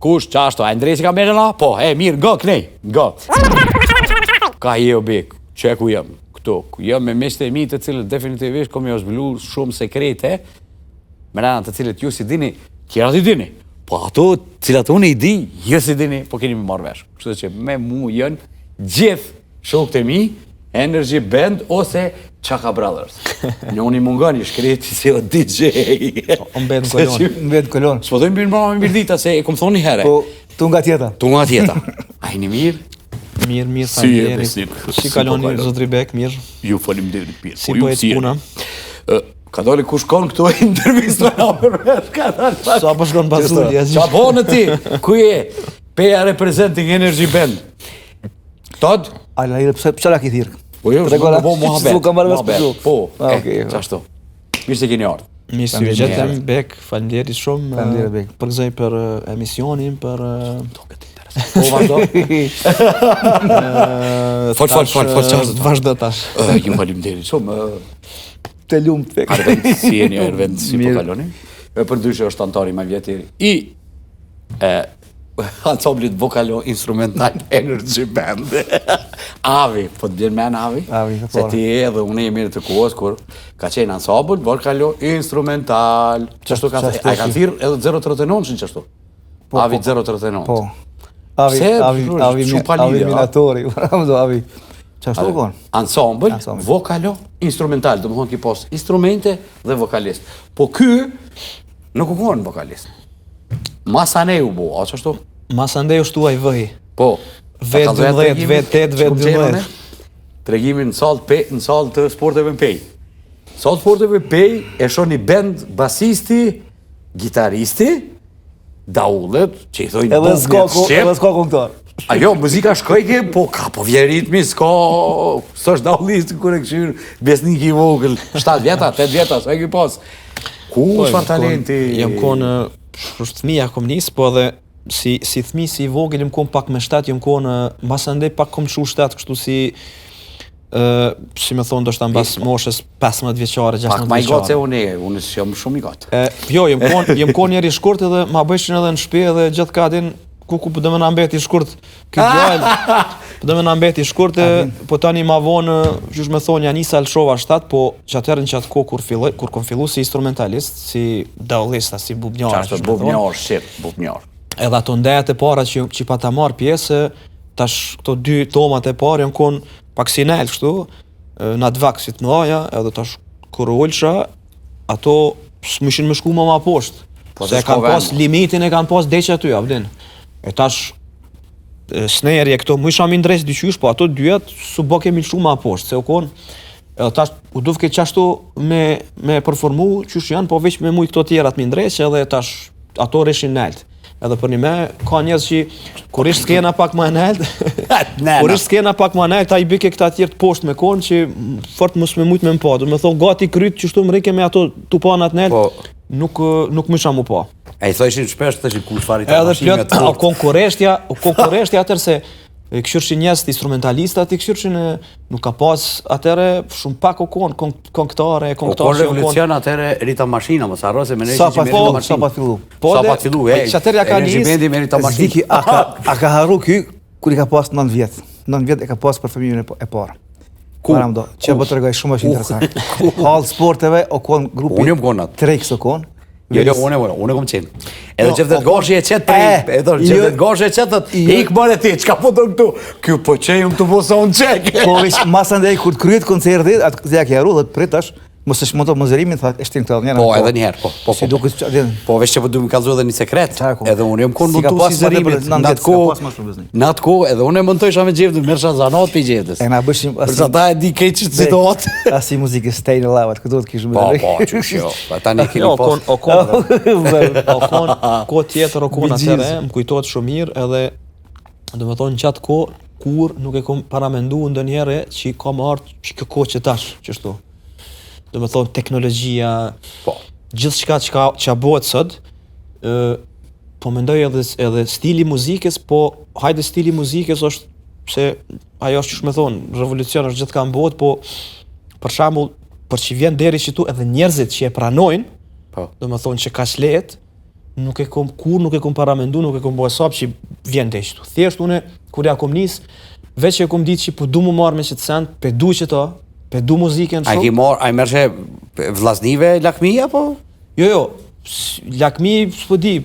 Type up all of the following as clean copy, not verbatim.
kush, qashto, a ndresi ka mene na? Po, mirë, nga, knej, nga. Ka o bek, që ku jam, këto, jam me miqtë e mi të cilët definitivisht kom jo zhvillu shumë sekrete, me rana të cilët ju si dini, tjera ti dini. Po ato cilat unë i di, ju si dini, po keni me marrë vesh. Kështu që me mu jënë gjithë shokët e mi, Energy Band ose Chaka Brothers. Në unë i mungon i shkreti si o DJ. Mbet në kolon. S'po dojmë bërë më mirë dita se e kom thonë një herë. Po, tu nga tjeta. Tu nga tjeta. A i një mirë? Mirë, faleminderit. Si kaloni zotri Bek, mirë. Ju faleminderit mirë. Si po ecë puna? Ka doli ku shkon këtu e intervistoj na përveç, ka dali. Sa po shkon Bazuli? Qa po në ti? Ku je? Peja representing Energy Band. Todd? Ala, pësa la ki thirë? Po jo, shkon po muhabet. Po, qashtu. Mirë se keni ardhë. Mirë se gjetëm Bek, faleminderit shumë. Faleminderit Bek. Përgëzoj për emisionin, për... Po, vazhdo. Fol, qashtu. Vazhdo tash. Ju faleminderit shumë. Të lumë Bek. Arvend, si jeni, Arvend, si po kaloni? Për ndryshe është antari ma vjetiri. I ansamblit vokalo instrumental Energy Band. Avi, po të bjerë men Avi? Avi, të Se ti edhe unë e mirë të kohës kur ka qenë ansambl vokalo instrumental. Qashtu ka thirë? A ka thirë edhe 039 që qashtu? Avi 039. Po. Avi minatori. Avi. Qashtu konë? Ansambl vokalo instrumental. Do më thonë ki pos instrumente dhe vokalist. Po ky nuk u konë vokalist. Masaneju bo, a qashtu? Masaneju shtuaj vëhi. Po. Vet 12, vet 8, vet 12. Tregimin në salë të sporteve në pej. Salë sporteve në pej e shoni band basisti, gitaristi, daullet, që i thojnë edhe s'ka këngëtar. Ajo, muzika shkojke, po ka po vje ritmi, s'ka, s'është daullisti kërë e këshyrë, besnik i vogël, 7 vjeta, 8 vjeta, s'ka e ki pas. Ku shfar talenti? Jam konë, fëmija kom njësë, po edhe si thmi, si i vogël, jam konë pak me 7, jam konë, mbas andej pak kom shu 7, kështu si me thonë, do shta mbas moshës 15 vjeqare, 16 vjeqare. Pak ma i gotë se unë jam shumë i gotë. Jo, jem konë njeri shkurt edhe ma bëjshin edhe në shpi edhe gjithë kadin, ku po dhe me në mbeti shkurt, këtë gjallë, po dhe me në mbeti shkurt, po tani ma vonë, qysh me thonë, janë isa lëshova 7, po që atërën që atë ko kur kom fillu si instrumentalist, si daulista, si bubnjar. Qashtë bubnjar. Edhe ato ndajat e para që pa ta marrë pjesë, tash këto 2 tomat e parë janë konë pak si nel, kështu, në atë vaksit mëdhaja, edhe tash kur ullësha, ato s'mishin me shku ma poshtë. Se kanë pas limitin e kanë pas deqë aty, avlin. E tash, sneri e këto, mu isha mi ndresë dyqysh, po ato 2 su bo kemi lëshu ma poshtë, se u konë, edhe tash, u dufke qashtu me performu, qysh janë, po veç me mujtë këto tjerat mi ndresë, edhe tash, ato reshin nelt. Edhe për një me, ka njëzë që kur ishtë skena pak ma nelt, kur ishtë skena pak ma nelt, ta i bike këta tjertë poshtë me konë që fort mos me mujtë me më pa. Do me thonë, gati krytë që shtu më rike me ato të panat nelt, nuk më isha më pa. E i thojshin shpesh të që ku shfarit të mashime të fort. Konkureshtja atër se këshyrshin njës të instrumentalistat, këshyrshin nuk ka pas atëre shumë pak o konë, këngëtare, O konë revolucion atëre rita mashina, mos arro se me nëshin që me rita mashina. Sa pa fillu. Sa pa fillu, Energy Bandi me rita mashina. Ziki, a ka haru ky, kur i ka pas 9 vjetë. 9 vjetë e ka pas për fëmijën e parë. Ku? Që po të regoj shumë është interesant. Halë sporteve, o konë grupi... Unë jëmë konat. Trejkës o konë. Jo, unë kom qenë. Edhe Gjevdet Gashi e qetë prej, Gjevdet Gashi e qetë, ik mërë e ti, qka po të këtu? Kjo po qejmë të po sonë qek. Po veç, masë ndaj, kur të kryet koncertit, atë zja kja ru dhe të pritash, mos është monto mëzërimin, tha, e shtinë këtë njërë. Po, edhe njëherë, po. Po, veç që po du më kalzu edhe një sekret, edhe unë jëmë konë montu si zërimit, në atë ko, edhe unë e montojsha me Gjevdet, mërësha zanat për Gjevdes. E na bëshim... Përsa ta e di kejtë që të situatë. Asi muzikë stay në lavat, këto të kishë më dërëj. Po, qysh jo, ta një kemi pas. O konë, ko tjetër o konë atëre, më kujtojtë shumë mirë, edhe, do me thonë në qatë ko, kur nuk e kom paramendu ndë njëre që ka më artë që këko që tash, qështu. Do me thonë teknologjia, gjithë shka që bëhet sot, po mendoj edhe stili muzikës, po hajde stili muzikës është, se ajo është që me thonë, revolucion është gjithë ka më bëhet, po për shambull, për që vjen deri që tu edhe njerëzit që e pranojnë, do me thonë që ka shlet, nuk e kom paramendu, nuk e kom bëhe sap që vjen të ishtu. Thjesht une, kur ja kom nis, veç e kom ditë që po du mu marrë me që të send, pe du që ta, pe du muzikën shumë. A i mërë që vllaznive lakmi, apo? Jo, lakmi, s'po di,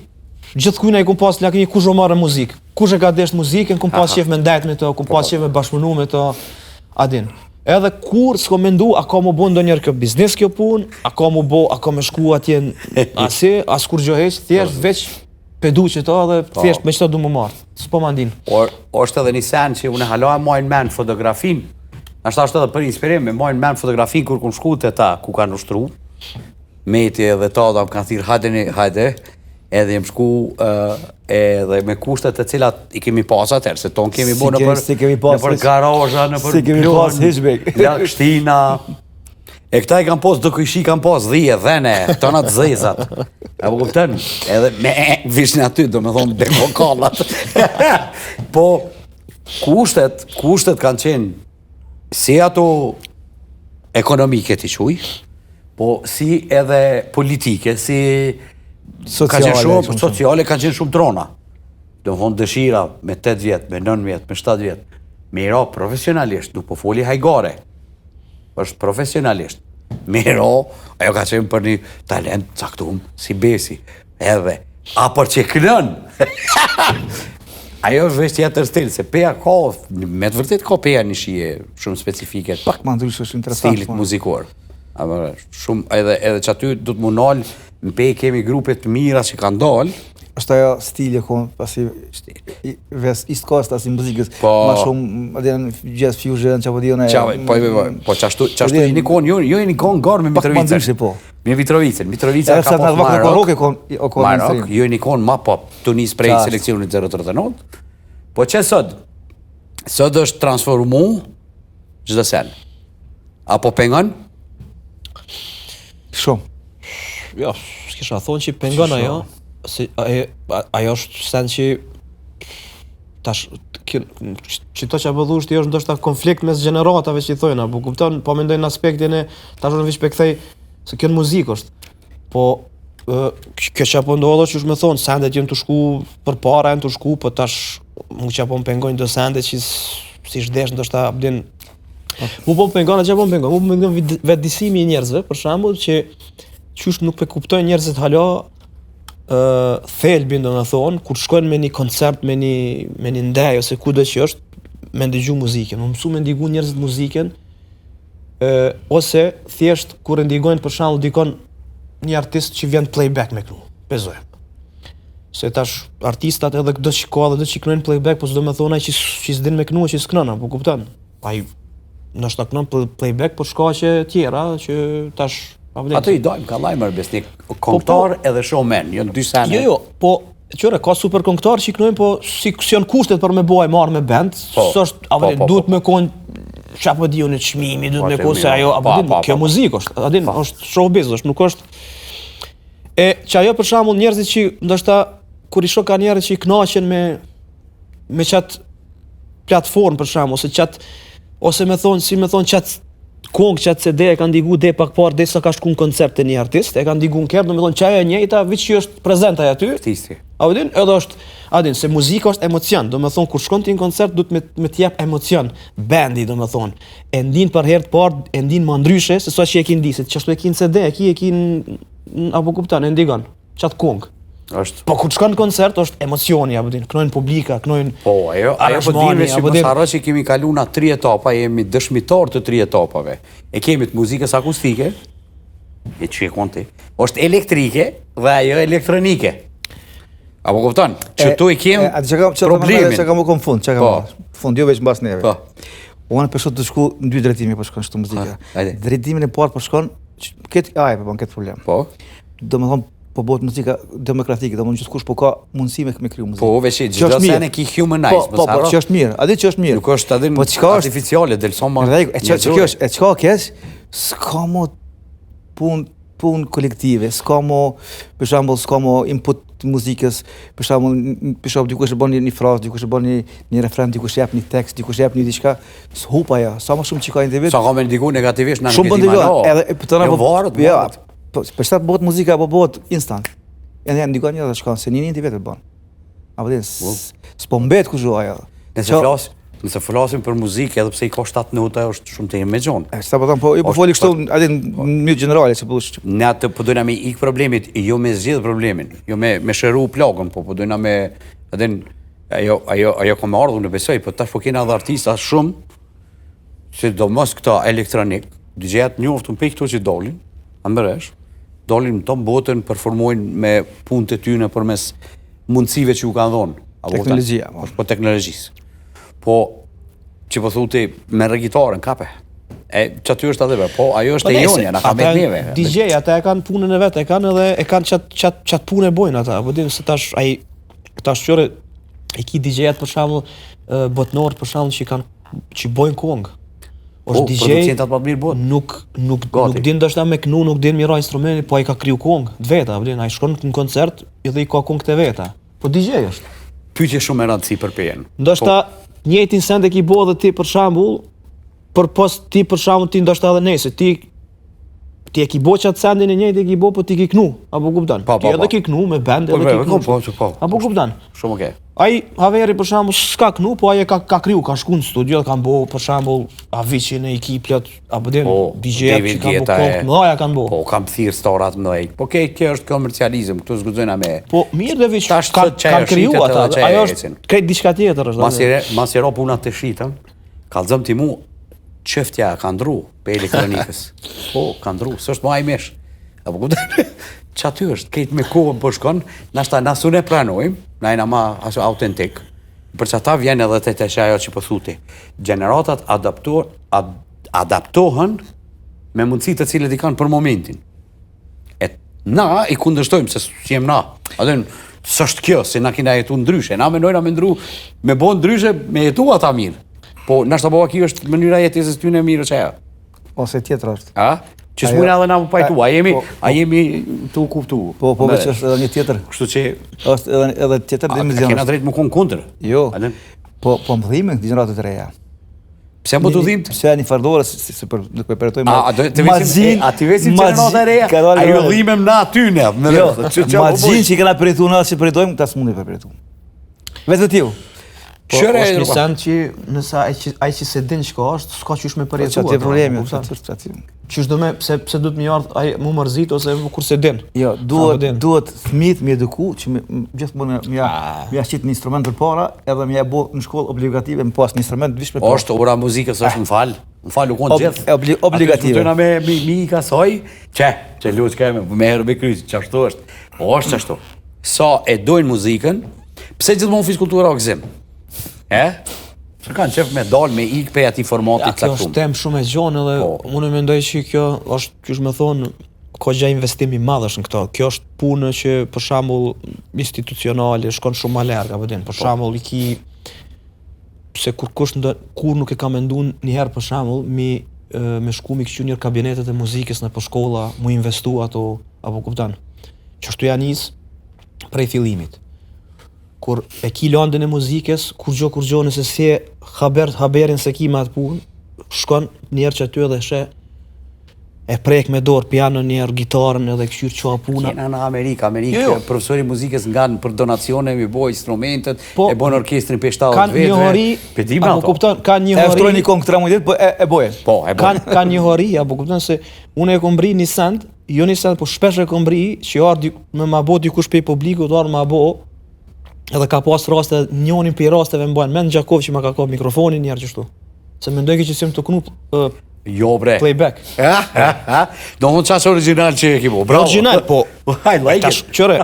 gjithë kujna i kom pas lakmi, kush o marrë muzikë. Kush e ka desht muzikën, kom pas qef me ndajt me të, kom pas qef me bashkëpunu me të, adin. Edhe kur s'ko mendu, a ka mu bo ndonjër kjo biznes kjo pun, a ka mu bo, a ka me shku atje as kur gjoheq, thjesht veç pedu që ta dhe thjesht me qëta du më marrë, s'po ma ndin. Është edhe një sen që une hala e majnë men fotografin, ashtë është edhe për inspirim, me majnë men fotografin kur kun shku të ta, ku kanë ushtru, meti edhe ta da më kanë thirë hajde, edhe jem shku edhe me kushtet të cilat i kemi pas atër, se ton kemi bo në për garajza, në për plon, lakshtina. E këta i kanë pas, do këshi kanë pas dhije, dhene, tona të zezat. E po kupten, edhe me vishin aty, do me thonë be vokalat. Po, kushtet kanë qenë si ato ekonomike t'i quj, po si edhe politike, si sociale kanë qenë shumë trona. Do më thonë dëshira me 8 vjet, me 9 vjet, me 7 vjet. Me i ra profesionalisht, nuk po foli hajgare. është profesionalisht. Miro, ajo ka qenë për një talent caktum, si besi. Edhe, a për që kënën. Ajo është veç tjetër stil, se peja ka, me të vërtet ka peja një shije shumë specifike. Pak ma ndryshë është interesant. Stilit muzikor. Shumë, edhe që aty du të mu nalë, në pej kemi grupet mira që kanë dalë. është ajo stili pasi East Coast asi muzikës, ma shumë jazz fusion, që po dione... Po qashtu i një konë, jo i një konë garë me Mitrovicën. Me Mitrovicën, Mitrovica ka pas Marok, jo i një konë ma pop, të njës prej selekcionit 039. Po që sot është transformu gjithë sen. Apo pengon? Shumë. Jo, s'kisha thonë që pengon ajo. Ajo është sen që tash që to që a bëdhu është ndoshta konflikt mes gjeneratave që i thojnë, po kupton, po mendoj në aspektin e tash unë vish pe kthej se kjo muzikë është. Po kjo që apo ndodho që është me thonë, sendet jenë të shku për para, jenë të shku, po tash mu që apo më pengojnë do sendet që si shdesh ndoshta abdin. Mu po më pengon, që apo më pengon, mu më pengon vetëdijsimi i njerëzve, për shembull që qysh nuk pe kuptojnë njerëzit hala thelbin do me thonë, kur shkojnë me një koncert, me një ndaj, ose ku do që është, me ndëgju muzikën. Më mësu me ndigu njerëzit muzikën, ose thjesht kur e ndigojnë për shembull dikon një artist që vjen playback me këtu, pezoj. Se tash artistat edhe do që ka dhe do që kënojnë playback, po s'do me thonë ai që s'din me kënu, që s'kënona, po kupton? Ai nështë kënon playback, po shka që tjera, që tash ato i dojmë, ka lajmër besnik, këngëtar edhe showman, jënë dy sene. Jo, po, qëre, ka super këngëtar që i kënojnë, po si janë kushtet për me boj marrë me band, s'është, duhet me konë, që apo di unë të shmimi, duhet me konë se ajo, kjo muzikë është, adin, është showbiz, është, nuk është. E që ajo për shembull njerëzit që, ndoshta, kur i shoh ka njerëz që i kënaqen me qatë platformë për shembull, ose me thonë, si me thonë qatë kongë që atë CD e ka ndigu dhe pak parë dhe sa ka shku në koncert të një artist, e ka ndigu në kërë, do me thonë që ajo e njejta, vëq që është prezentaj aty. Artisti. Edhe është, se muzika është emocion, do me thonë, kur shkon ti në koncert, du të me t'jep emocion, bandi, do me thonë, e ndin për herë të parë, e ndin më ndryshe, se sa që e ki ndi, se që ashtu e ki në CD, e ki në, apo kuptan, e ndigon, qatë kongë. Po kur shkon në koncert është emocioni, apo din, kënojnë publika, kënojnë ajo po dinë që mos harro që kemi kalu na 3 etapa, jemi dëshmitar të 3 etapave. E kemi të muzikës akustike, e që e konti, është elektrike dhe ajo elektronike. Apo kupton? Që tu i kem problemin. Që ka më konfund, fund, jo veç mbas neve. Unë për shkot të shku në 2 drejtime për shkon shtu muzika. Drejtimin e parë për shkon, këtë problem. Do me thonë, po bëhet muzika demokratike, do më në gjithkush po ka mundësi me kriju muzikë. Po, veç gjitha sene ki humanize, po, që është mirë, adi që është mirë. Nuk është adin artificiale, del soma njërzore. E qka kesh, s'ka mo pun kolektive, s'ka mo, për shambull, s'ka mo input të muzikës, për shambull, dikush e bon një frazë, dikush e bon një refren, dikush jep një tekst, dikush jep një diçka, s'hupa ja, sa më shumë që ka individ. Sa ka me ndiku negativisht në në këti për shtat bëhet muzika apo bëhet instant. E ne ndikon një dhe shkon, se një ti vetë e bën. Apo din, s'po mbet kusho ajo. Nëse flasim për muzikë, edhe pse i ka 7 nota, është shumë të me gjon. Sa po them, po jo po foli kështu, atë në mënyrë generale, se po. Ne atë po dojna me ik problemit, jo me zgjidh problemin, jo me shëru plagën, po dojna me ajo ka më ardhur në besoj, po tash po kena edhe artista shumë, sidomos këta elektronik, DJ-at njoftun pe këto që dolin, ambëresh, dolin në tonë botën, performojnë me punët e tyre përmes mundësive që u kanë dhënë. Teknologjia. Po teknologjisë. Po, që po thuti me regitaren, kape. Që aty është atë po ajo është e jonja, na ka me neve. DJ, ata e kanë punën e vetë, e kanë qatë punë e bojnë ata. Po dim se tash qëre, e ki DJ-at për shembull botnor për shembull që bojnë kongë. Është DJ, nuk din ndoshta me kënu, nuk din mira instrumenti, po ai ka kriju kongë, të veta, po din, ai shkon në koncert, edhe i ka kongë të veta. Po DJ është. Pyetje shumë e rëndësi për pejen. Ndoshta njëjtin send e ki bo dhe ti për shembull, për pos ti për shembull ti ndoshta edhe nese, ti e ki bo qatë sendin e njëjtë e ki bo, po ti ki knu, apo kupton? Ti edhe ki knu me band, edhe ki knu. Apo kupton? Shumë okay. Ai Haveri për shembull s'ka knu, po ai ka kriju, ka shku në studio, kanë bo për shembull Avicii në ekip plot, apo din DJ-at që kanë bo kohë mëdha kanë bo. Po kam thirr starat mëdhej. Po kjo është komercializëm, këtu s'guxojna me. Po mirë dhe veç kanë kriju ata, ajo është krejt diçka tjetër është. Mas i ro puna të shitën, kallzom ti mu çëftja ka ndru pe elektronikës. Po ka ndru, s'është më ai mesh. Apo kupton? Çaty është, këtë me kohën po shkon, nashta na sunë pranojmë, na jena ma autentik. Për që ata vjen edhe të ajo që po thuti. Gjeneratat adaptohen me mundësit të cilët i kanë për momentin. E na i kundërshtojmë, se jem na. Adën, s'është kjo, se na kina jetu ndryshe. Na menojna me ndru, me bo ndryshe, me jetu ata mirë. Po, nashta bova kjo është mënyra jetesës tyne mirë që ajo. Ose tjetër është. A? Që s'mujna edhe na më pajtu, a jemi të kuptu. Po veç është edhe një tjetër. Kështu që... është edhe tjetër dimenzion. A kena drejt më konë kundër? Jo, po më dhime në gjeneratet e reja. Pse më të dhimë? Pse një fardore, se nuk me përretojmë... A ti vesim gjeneratet e reja? A ju dhimem na atyne? Jo, mazin që i kena përretu në që përretojmë, ta s'mundi përretu. Vetë të tiju. Po është një send që nësa ai që se din çka është, s'ka qysh me përjetua. Çfarë problemi? Qysh do me pse duhet më ardh ai më mërzit ose kur se din. Jo, duhet fëmijët më eduku që gjithmonë më shit një instrument përpara, edhe më bë në shkollë obligative më pas një instrument vish përpara. Është ora muzikës është në fal u kon gjithë. Obligative. Atë me mika soi, që lut kemë me herë me kryq, çashtu është. Po është ashtu. Sa e dojnë muzikën, pse gjithmonë fizkultura o gzim? Që kanë qef me dal, me ik pe ati formatit caktum. Kjo është temë shumë e gjonë edhe unë mendoj që kjo është, qysh me thonë, ka gja investimi madhësh në këto. Kjo është punë që për shembull institucionale shkon shumë ma larg, apo din. Për shembull i ki pse kur nuk e ka menduar një herë për shembull me shku mi këqy një kabinetet e muzikës në për shkolla, mu investu ato, apo kupton. Që ashtu janë nis prej fillimit. Kur e ki landën e muzikës, kur gjo nëse se haberin se ki me atë punë, shkon njerë që aty edhe she e prek me dorë piano njerë, gitarën edhe këshyr qa puna. Kena në Amerikë, profesori muzikës nga në për donacione, mi boj instrumentet, e bon orkestrin për 70 vete. Kanë një hori... E ftroj një kongë 3 mujtet, po e boje. Kanë një hori, apo kupton se unë e kom bri një send, jo një send, po shpesh e kom bri, që ardë me ma bo dikush pe publiku, ardë ma bo, edhe ka pas raste, njonin për rasteve më bajnë, men Gjakov që ma ka ka mikrofonin njerë qështu. Se me ndoj që si më të knu playback. Do më qasë original që e ki bo, bravo. Original, po, tash qëre,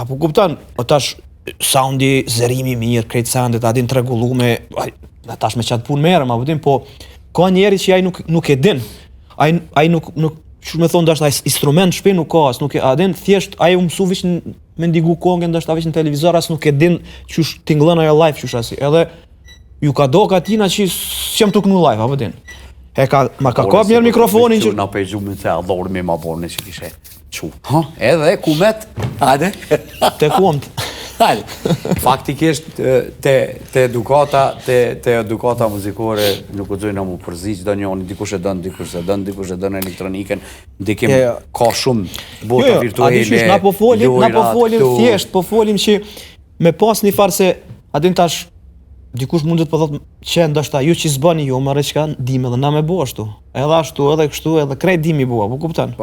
apo kuptan, tash soundi, zërimi mirë, krejt soundet, adin të regullume, tash me qatë punë merëm, apo din, po, ka njeri që aj nuk e din, aj nuk që me thonë, ndashtë instrument shpe nuk ka, nuk e adin, thjesht, aj u mësu vish me ndigu kongën, ndashtë vish në televizor, as nuk e din qysh tinglën ajo live qysh asi, edhe ju ka do ka tina që s'jem të kënu live, apo din. Ma ka kap njerë mikrofonin që... Na pejgjumë të adhorë me ma borën e që kishe që. Edhe, kumet, hajde. Te kumt. Faktikisht te edukata muzikore nuk guxojnë mu përziq do njëri, dikush e don, dikush e don elektronikën, ndikim ka shumë bota virtuale. Na po folim thjesht, po folim që me pas një farë se adin tash dikush mundet po thotë që ndoshta ju që s'bani ju më çka dim edhe na me bo ashtu. Edhe ashtu, edhe kështu, edhe krejt dimi bua, po kupton?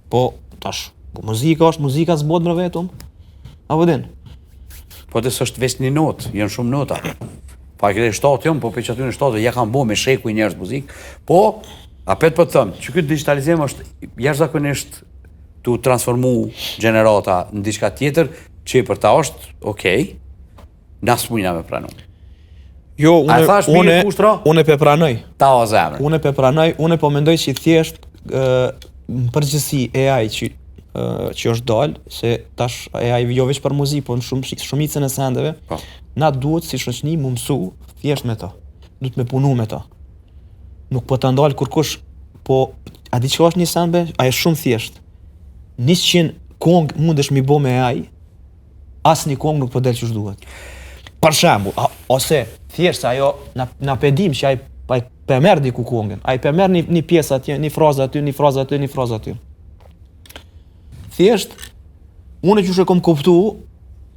Po tash, po muzika është muzika s'bot më vetëm. Apo din? Po të s'është veç një notë, janë shumë nota. Pa këtë shtatë jam, po për që aty në shtatë ja kanë bo me sheku i njerëz muzikë. Po, apet po të thëmë, që këtë digitalizim është jashtëzakonisht tu transformu gjenerata në diçka tjetër, që për ta është okej, na s'mujna me pranu. Jo, unë pe pranoj. Ta o zemër. Unë pe pranoj, unë po mendoj që thjesht në përgjithësi AI që është dalë, se tash AI jo veç për muzikë, po në shumicën e sendeve, na duhet si shoqëni mu mësu thjesht me to. Duhet me punu me to. Nuk po të ndalë kurkush, po a di që është një sendbe, a e shumë thjesht. 100 kong mundesh mi bo me AI, asë një kong nuk po del që shduhet. Për shembull, ose thjesht ajo na pedim që ai pe merr diku kongën. Ai pe merr një pjesë aty, një frazë aty, një frazë aty, një frazë aty. Thjesht unë që kom kuptu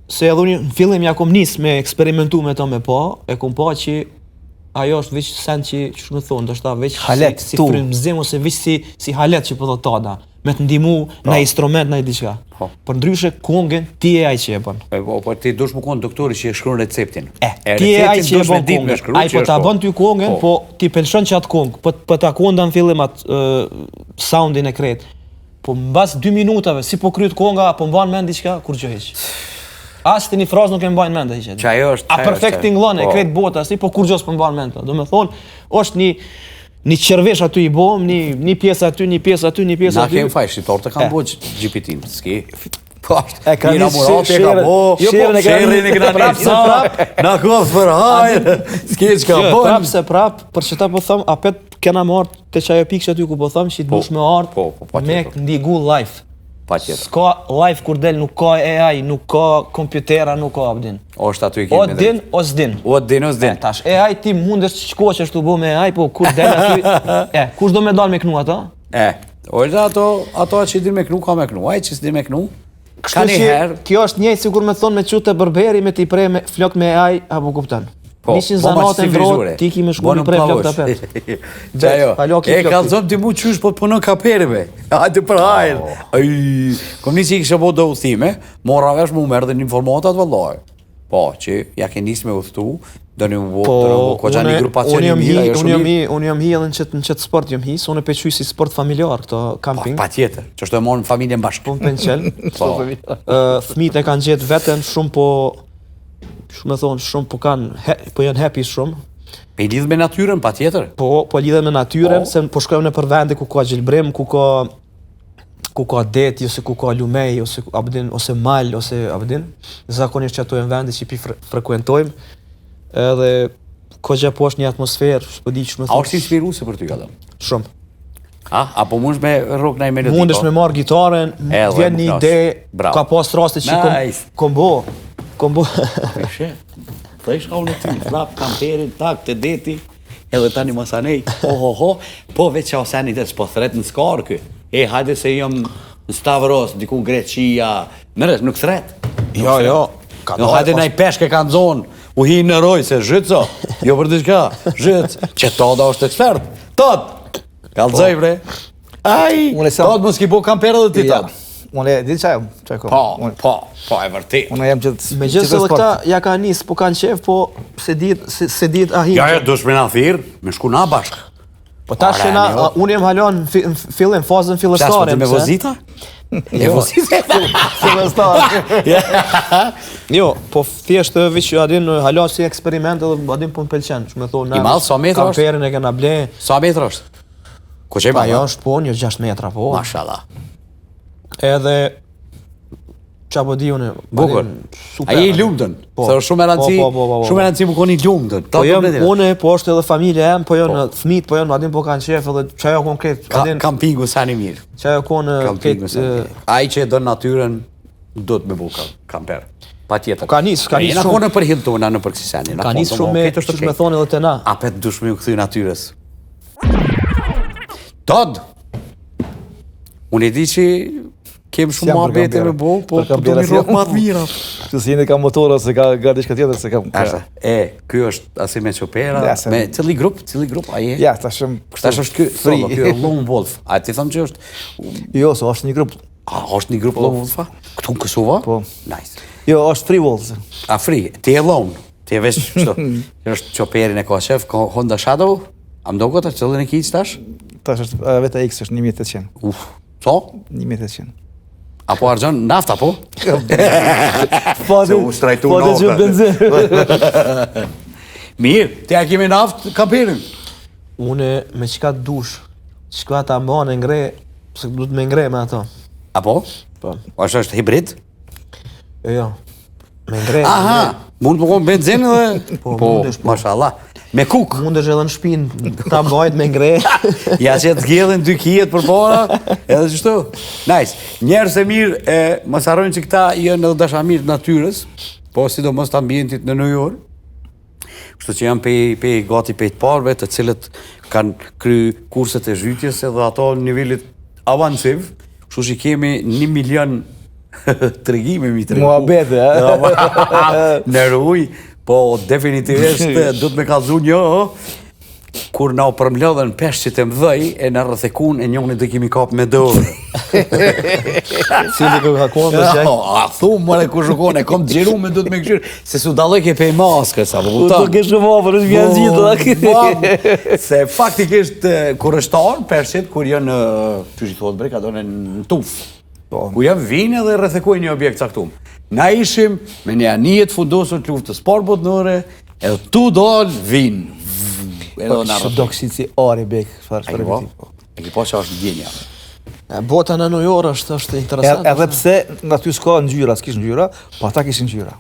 se edhe unë në fillim ja kom nis me eksperimentu me to me pa, e kom pa që ajo është veç sen që më thonë, ndoshta veç halet si frymëzim ose veç si halet që po thot tada, me të ndihmu në instrument në diçka. Por ndryshe kongën ti je ai që e bën. Po ti dush më kon doktori që e shkruan receptin. Ti je ai që e bën kongën. Ai po ta bën ty kongën, po ti pëlqen që atë kongë, po ta konda në fillim atë soundin e kret. Po mbas 2 minutave si po kryet konga, po mban mend diçka kur gjë hiç. As ti një frazë nuk e mbajnë mend hiç. Që ajo është. A perfecting lon e kret bota, si po kur gjë s'po mban mend. Do të thonë, është një qervesh aty i bom, një pjesë aty, një pjesë aty, një pjesë aty. Na kem faj shqiptar të kanë bëj GPT-n, s'ke. Po, e ka një sherrin e prap. Na kohë për hajër. S'ke çka bën. Prap, për çeta po them, apet kena marr te çajo pikë aty ku po them që dush me art. Me ndigu live. Patjetër. S'ka live kur del, nuk ka AI, nuk ka kompjutera, nuk ka abdin. Është aty kemi. O din, o s'din. O din, o s'din. Tash AI ti mundesh të shkosh ashtu bë me AI, po kur del aty, kush do me dal me knu ato? Ojta ato që din me knu ka me knu, ai që s'din me knu. Ka një herë. Kjo është njëjtë sikur me thon me çute berberi me ti prej me flok me AI, apo kupton? Nishin zanate ndrot, ti ki me shku në prej flok tapet. Gjajo, e kalzom ti mu qysh po të punon kapereve. Hajde për hajr. Kom nisi kishe bo do udhime, mora vesh mu merr dhe një informatat vëllaj. Po, që ja ke nis me udhtu, do një mu ko qa një grupacion një mirë, ajo shumë mirë. Unë jam hi edhe në qëtë sport jam hi, se unë e pequj si sport familjar, këto camping. Pa tjetër, që është e morë në familjen bashkë. Po më penqel. Fëmijët e kanë gjetë veten shumë po... Shumë e thonë, shumë po janë happy shumë. Po i lidh me natyrën, pa tjetër? Po lidhe me natyrën, se po shkojmë në për vende ku ka gjelbrim, ku ka deti, ose ku ka lumej, ose mal, ose abdin. Zakonisht që ato e në vende që pi frekuentojmë. Edhe ko gjë po është një atmosferë, shpëdi që me thonë. A është inspiruese për ty, ka dhe? Shumë. Apo mundesh me rock në melodi? Mundesh me marr gitaren, vjen një ide, ka pas raste që kombo. Fresh ka unë ty, prap kamperin, tak, të deti, edhe tani masanej, po veç që osenit e s'po thret në skar kë. Hajde se jam në Stavros, diku në Greqia, mërës, nuk thret. Jo. Hajde naj peshke kanë zonë, u hi në roj, se zhytëso, jo për diçka, zhytë, që Toda është ekspert. Tot, kalzoj bre. Tot mos ki bo kamperë dhe ti tot. Unë e di çaj ko. Po, e vërtet. Unë jam gjithë. Megjithëse edhe këta ja kanë nis, po kanë qef, po se dihet ahi. Ja, dush me na thirr, me shku na bashk. Po tash unë jam halon në fillim fazën fillestare. Me vozita? Me vozita. Fillestare. Jo, po thjesht veç adin halon si eksperiment edhe adin po më pëlqen, më thonë. I mall sa metra është? Kamperin e kena ble. Sa metra është? Ku çe më? Ajo është po, një 6 metra po. Mashallah. Edhe qa po di unë bukur. Ai i lumtën. Se është shumë e rëndësi më koni lumtën. Po jam unë, po është edhe familja jam, po janë fëmijët, po janë adin po kanë qef edhe çajo konkret. Kampingu sa një mirë. Çajo konë ai që e don natyrën do të më bëj kamper. Patjetër. Ka nis Jena shumë. kone për Hiltona në për Kësiseni. Ka nis shumë me ç'është me thonë edhe te na. A pet dush me u kthy natyrës. Todd. Unë e di që kem shumë S'jam muhabete me bo, po për do kambera mi rrok ma të mira. Kështu si jeni ka motor ose ka diçka tjetër se kam. Ashta, ky është asi me Chopera, me cili grup, a je? Ja, tashëm Tash është ky, solo, ky është Lone Wolf. A ti thon që është Jo, so është një grup. A është një grup Lone Wolf? Këtu në Kosova? Po. Nice. Jo, është Free Walls. A free, ti e lone. Ti e vesh kështu. Është Choperin e ka shef, ka Honda Shadow. A më do gota cëllën e kiq tash? Tash është Veta X është 1800. Co? 1800. Apo argjon nafta, po? Po Se u shtrajtu po të nafta. benzin. Mirë, ti a kemi naftë kamperin? Unë me çka dush, çka ta mban e ngre, se du të me ngre me ato. Apo? Po. Është hibrid? Jo. Me ngre. Aha, mund të konë benzinë dhe... Po, mundesh, po. Mashallah. Me kuk. Mundesh edhe në shtëpinë ta mbajt me ngre. Ja që të zgjedhin 2 kijet për para, edhe qështu. Nice. Njerëz e mirë, mos harrojnë që këta janë edhe dashamirë të natyrës, po sidomos të ambientit në New York. Kështu që janë pe gati pe të parëve, të cilët kanë kry kurset e zhytjes edhe ato në nivellit avanciv. Kështu që kemi 1 milion tregime mi tregu. Muhabete, Në ruj, po definitivisht do të me kallzu një, kur na u përmlodhen peshqit e mdhej, e në rrethekun e njoni dhe kemi kap me dorë. Cili ku ka kohë me qaj? A thumë mëre ku shukon, e kom të gjeru me do të me këshyrë, se su daloj ke pej maskës, apo Po të kesh shumë afër, është vjen gjithë. Se faktikisht kur është tarë, peshqit, kur janë, që shi thot bre, ka donë në tufë. Ku janë vinë edhe rrethekojnë një objekt caktum. Na ishim me një anijet fundosur të luftës parë botnore, edhe tu dalë vinë. Shumë doksit si ari bek, çfarë E ki po që është gjenja. Bota në New York është interesant. Edhe pse në aty s'ka ngjyra, s'kish ngjyra, po ata kishin ngjyra.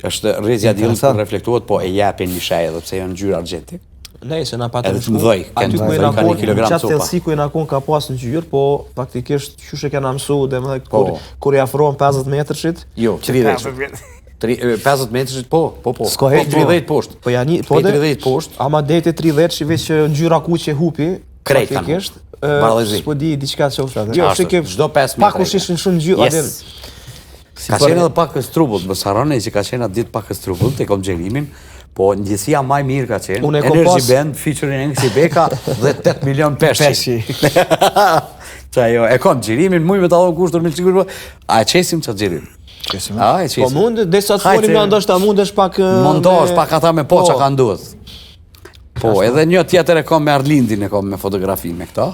Është rrezja diellit kur reflektohet, po e japin një shaj edhe pse janë ngjyra argjenti. Nejse na patëm. Edhe të mdhej, aty ku kanë na një kilogram çat copa. tellësi ku na kon ka pas ngjyrë, po faktikisht qysh e kena mësuar domethënë kur i afrohen 50 metrëshit. Jo, 30. 50 metrëshit, po. S'ka heq, 30 poshtë. Po janë Po 30 poshtë. ama deti 30 që veç që ngjyra kuqe hupi. Krejt faktikisht. Bardhëzi. S'po di diçka që ofta. Jo, se ke çdo 5 metra. pak kush ishin shumë ngjyra atë. Yes. Ka qenë edhe pak strubullt, mos harroni që ka qenë atë ditë pak strubullt, e kom xherimin, po ndjesia më e mirë ka qenë. Unë e kom Energy pas- Band featuring Enxi Beka dhe 8 milion peshqi. Qa jo, e kom xherimin, muj me ta dhon kushtur me sigur, a e qesim çat xherim. A e qesim. Po mund desa të folim na ndoshta mundesh pak Montazh pak ata me poça ka ndodh. Po, edhe një tjetër e kom me Arlindin, e kom me fotografi me këta.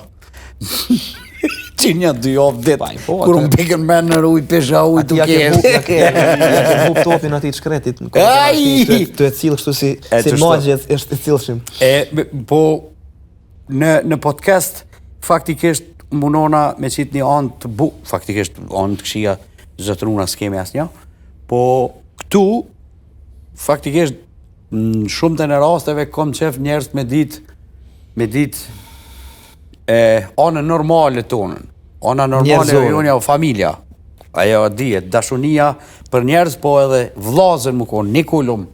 Që një 2 javë dit, kur më pikën me në ruj, pesha uj të kjerë. Ja ke vup topin ati të shkretit. Të e cilë kështu si magjet është të cilëshim. Po, në podcast, faktikisht, munona me qitë një anë të faktikisht anë të këshia zëtruna s'kemi asë një, po këtu, faktikisht, në shumë të në rasteve, kom qef njerës me dit anën normale tonën. Ana normale e jonja o familja. Ajo dihet, dashunia për njerëz, po edhe vllazën më konë, Nikolum,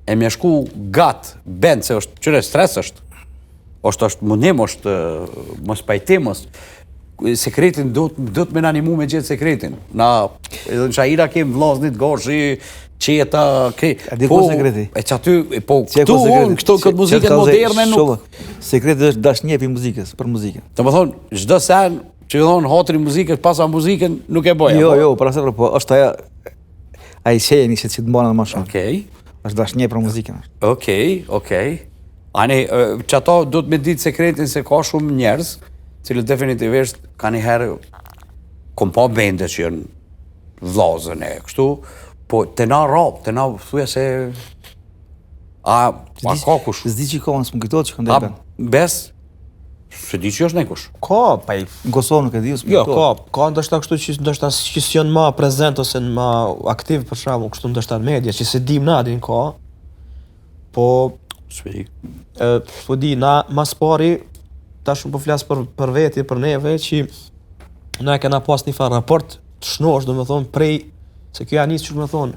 e me shku gat, bend, se është, qëre stres është. është mundim, është mos pajtimos. Sekretin do të me në animu me gjithë sekretin. Na, edhe në Shahira kemë vllaznit, goshi, qeta, po sekreti. E që aty, po këtu unë, këtë muzikën moderne nuk... Sekreti është dashnje për muzikës, për muzikën. Të më thonë, çdo sen që thonë hatri muzikës, pasa muzikën, nuk e bëja. Jo, para se po, është aja, a i qenjë që të mbana më shumë. Okej. është dashnje për muzikën. Okej. Ani, që ato do të me ditë sekretin se ka shumë njerëz, cilët definitivisht ka një herë, kom pa bende që jënë vllazën e kështu, po të na rap, të na thuja se... A ka kush? Zdi që i ka, nësë më këtojtë që këndaj A ben. bes? Se di që është ne kush? Ka, pa i... Në Kosovë nuk e di, s'më Jo, ka ndoshta kështu që ndoshta që s'janë më prezent ose më aktiv për shkakun kështu ndoshta në media, që se dim na din ka. Po po di na mas pari tash po flas për veti, për neve që na kena pas një farë raport të shnosh, domethënë prej se kjo janë nis që më thon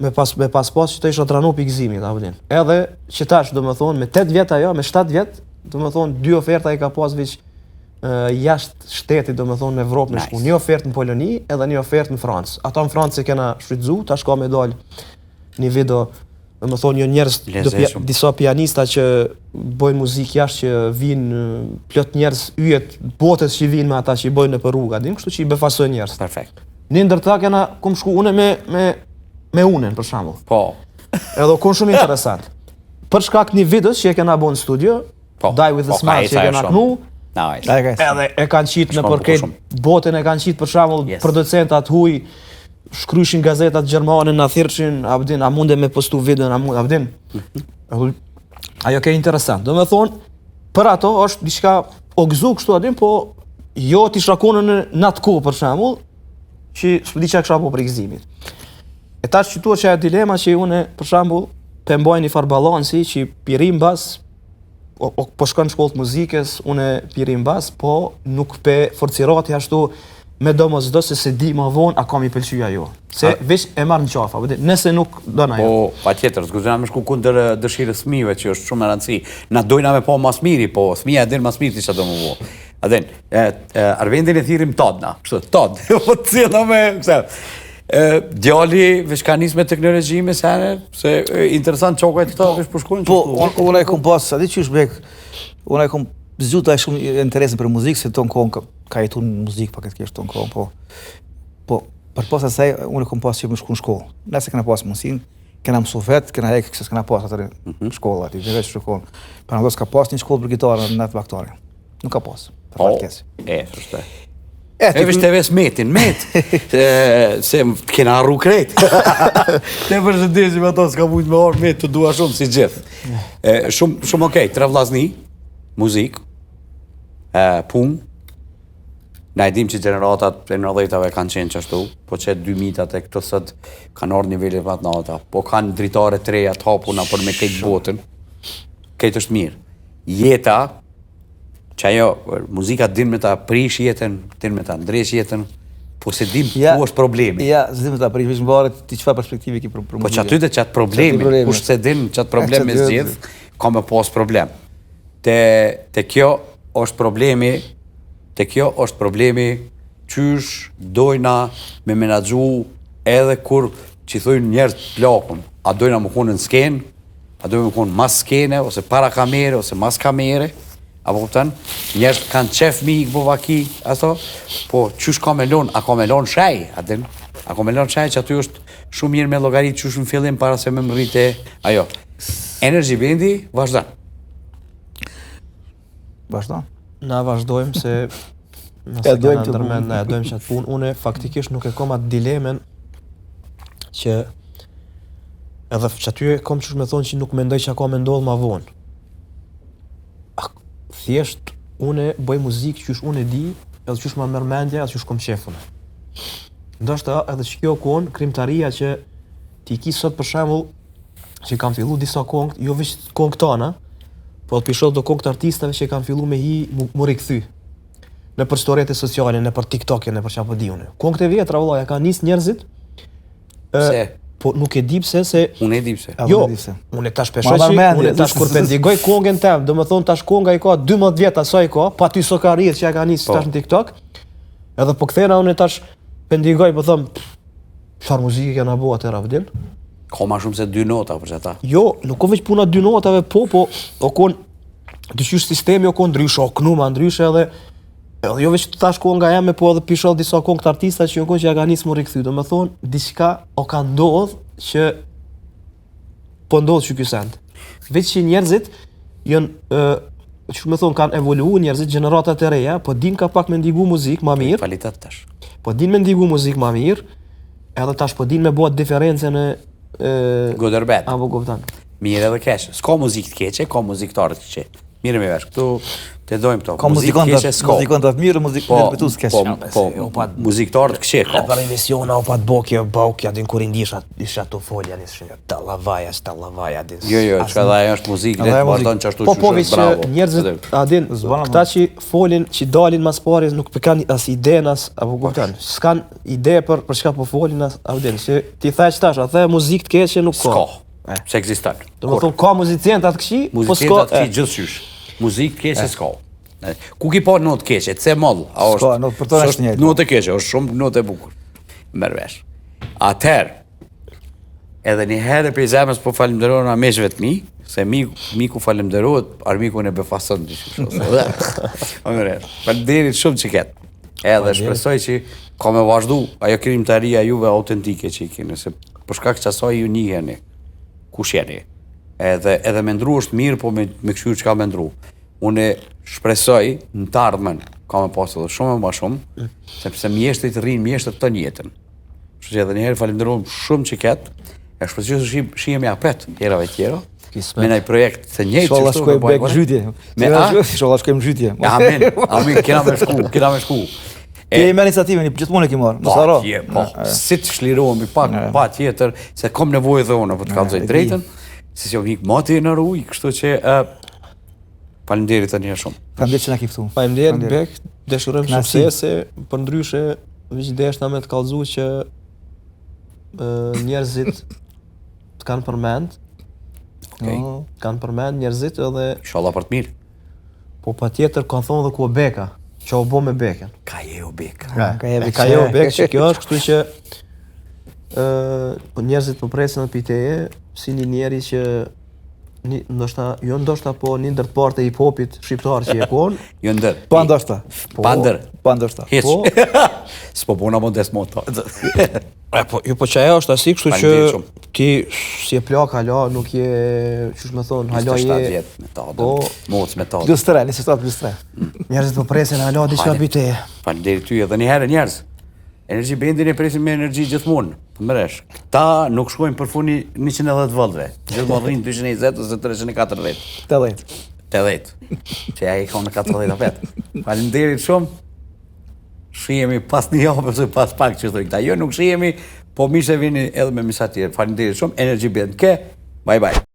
me pas që të isha tranu për gëzimit, apo din. Edhe që tash, do më thonë, me 8 vjet ajo, me 7 vjet, do më thonë, 2 oferta i ka pas veç jashtë shtetit, do më thonë, në Evropë me shku. Një ofertë në Poloni edhe një ofertë në Francë. Ata në Francë se kena shfrytzu, tash ka me dal një video, do më thonë, një njerëz, disa pianista që bojnë muzikë jashtë që vinë plot njerëz yjet botës që vinë me ata që i bojnë në për rruga, din, kështu që i befasojnë njerëz. Perfekt. Një ndër ta kena kom shku une me unen, për shembull. Po. Edhe kon shumë interesant. Për shkak një videos që e kena bën në studio, Die with a Smile që e kena knu, Nice. edhe e kanë qitë në përket botën, e kanë qitë për shembull producentat huj, shkryshin gazetat gjermane, na thirrshin, a munde me postu videon, a vdin. Ajo ke interesant. Do me thonë, për ato është diçka o gëzu kështu adin, po jo t'i shrakonën në atë kohë për shembull, që s'di që kësha po për gëzimit. E tash qëtuar që e dilema që une, për shembull, pe mboj një farë balansi që pirim bas, po shkon në shkollë të muzikës, une pirim bas, po nuk pe forcirati ashtu me domosdoshmëri se di më vonë a kam i pëlqyer ajo. Se veç e marr në qafa, nëse nuk don ajo. Po, patjetër, s'guxojna me shku kundër dëshirës fëmijëve që është shumë e rëndësi. Na dojna me po mas miri, po fëmia e din mas miri çfarë do më vo. A den, Arvendin e thirrim Todna, kështu, Tod. Po cilë me, djali veç ka nis me teknologji me sene, se interesant çokaj të ta veç për shkollën. Po, unë e kom pas, a di që është bek, unë e kom zgjuar shumë interesin për muzikë, se ton kohë ka jetu në muzikë pak këtë ton kohë, po për pas asaj unë kom pas që më shku në shkollë. Nëse kena pas mundsinë, kena mësu vetë, kena hekë se s'kena pas atë në shkollë aty, veç shkon. Për ndo s'ka pas një shkollë për gitarë në atë baktarin. Nuk ka pas. Është. E veç të ves metin, se kena arru krejt. Te përshëndesim ato, s'ka mujt me orë met të dua shumë si gjithë. Shumë okej, 3 vllazni, muzikë, punë. Na e dim që generatat e 90-tave kanë qenë qashtu, po që 2000-tat e këto sot kanë orë nivellit më të nata, po kanë dritare të reja të hapuna për me kejtë botën. Kejtë është mirë. Jeta, që ajo, muzika din me ta prish jetën, din me ta ndresh jetën, po se dim ku është problemi. Ja, se dim me ta prish, veç më varet ti çfarë perspektive ki për muzikë. Po që aty dhe qatë problemi, kush se din qatë problemi zgjedh, ka me pas problem. Te kjo është problemi, qysh dojna me menaxhu edhe kur që thujnë njerëz plakun, a dojna më konë në skenë, a dojna më konë mas skene, ose para kamere, ose mas kamere, apo kuptan, njerëz kanë qef mi i këpo vaki, ato, po qysh ka me lonë, a ka me lonë shaj, adin, a ka me lonë shaj që aty është shumë mirë me llogarit qysh në fillim para se me më rrite, ajo, Energy Bendi, vazhdan. Vazhdan? Na vazhdojmë se nëse kena ndërmend, na e dojmë qatë punë. Une faktikisht nuk e kom atë dilemen që edhe që aty e kom qysh me thonë që nuk mendoj që ka me ndodhë ma vonë. Thjesht, une bëj muzikë qysh une di, edhe qysh ma merr mendja, edhe qysh kom qefune. Ndoshta edhe që kjo konë, krimtaria që ti ki sot për shembull që kam fillu disa kongë, jo veç kongë tona, po të pishoh do kongë të artistave që kanë fillu me hi mu rikthy. Në për storjet e sociale, në për TikTok-e, në për çapo di unë. Kongët e vjetra vëllai ka nis njerëzit. Pse? Po nuk e di pse se unë e di pse. Jo, unë tash peshoj, unë tash kur pendigoj kongën tem, domethënë tash konga i ka 12 vjet asaj ka, pa ty so ka rrit që ja ka nis tash në TikTok. Edhe po kthena unë tash pendigoj, po them çfarë muzikë kena bëu atë Ravdin? Ka ma shumë se 2 nota për çata. Jo, nuk ka veç puna 2 notave, po o kon dyqysh sistemi o kon ndryshe, o knuma ndryshe edhe jo veç tash konga jame, po edhe pisholl disa kongë të artista që që ja ka nisë mu rikthy. Domethënë, diçka o ka ndodh që po ndodh që ky send. Veç që njerëzit janë që me thonë kanë evoluuar njerëzit, gjeneratat e reja, po din ka pak me ndigu muzikë ma mirë. Kvalitet tash. Po din me ndigu muzikë ma mirë, edhe tash po din me bëhet diferencën e good or bad. Apo kupton. Mirë edhe keq. S'ka muzikë të keqe, ka muziktarë të keqe. Mirë me vesh. Këtu Te dojmë këto. Ka muzikantë të mirë, interpretues keq. Po, muziktarë të këqe ka. Për emisiona o pat bokje, bokja din kur isha to folja nishin. Tallavaja, din. Jo, çka dha ajo është muzikë, le të vazhdon çashtu Po që njerëzit a din, këta që folin, që dalin mas pari nuk kanë as idenë as apo kupton. S'kan ide për çka po folin as a din, se ti thash tash, atë muzikë të keqe nuk ka. Se ekziston. Domethënë ka muzicientë atë këqij, po s'ka. Muzicientë atë këqij gjithçysh. Muzikë të keqe s'ka. Ku ki pa notë keqe, të se mollë. S'ka, notë për tonë është njëjtë. Notë e keqe, është shumë notë e bukur. Merr vesh. Atëherë, edhe një herë për zemrës po falenderoj na meshëve të mi, se miku falenderohet, armiku në befason diçka. Faleminderit shumë që ket. Edhe shpresoj që ka me vazhdu ajo krijimtaria juve autentike që i keni, se për shkak të asaj ju njiheni. Kush jeni? Edhe me ndru është mirë, po me këshyrë që ka me ndru. Unë shpresoj në të ardhmen, ka me pasë edhe shumë e ma shumë, sepse mjeshtrit rrinë mjeshtrit të jetën. Kështu që edhe njëherë falenderojmë shumë që ketë, e shpresoj që shihemi apet tjerave tjera, me nëj projekt të njëjtë që shtu ke bëjë zhytje. Sholla shkojmë zhytje. Amin, kena me shku. Ti e merr iniciativën, gjithmonë e ke marrë, mos haro. Po, si të shlirohemi pak pa tjetër, se kam nevojë dhe unë, po të kallzoj drejtën, se si vik mati në rrugë, kështu që faleminderit tani shumë. Faleminderit që na ke ftuar. Faleminderit Bek, dëshirojmë suksese, për ndryshe veç deshna me të kallzu që njerëzit të kanë përmend. Kanë përmend njerëzit edhe inshallah për të mirë. Po patjetër kanë thonë edhe ku o Beka, që o bo me Beken. Ka je o Bek. Ka je o Bek që kjo është, kështu që njerëzit po presin atë piteje, si një njeri që ndoshta po një ndër partë e hip-hopit shqiptar që je kon. Jo ndër. Pa ndoshta. Pa ndër. Pa ndoshta. Hiç. S'po puna mo desmot. Po jo po çaja është asi, kështu që ti si e plak hala, nuk je, çush më thon, hala je. Po, moc metodë. Plus 3, nëse sot plus 3. Njerëzit po presin hala diçka piteje. Faleminderit ty edhe një herë njerëz. Energy Bandin e presim me energji gjithmonë. Mëresh. Këta nuk shkojnë për funi 110 voltve. Gjithmonë rrin 220 ose 340. 80. Që ai ka në 40 apet. Faleminderit shumë. Shihemi pas një javë ose pas pak që thoj këta. Jo nuk shihemi, po mishë vini edhe me misa tjerë. Faleminderit shumë. Energy Band ke. Bye bye.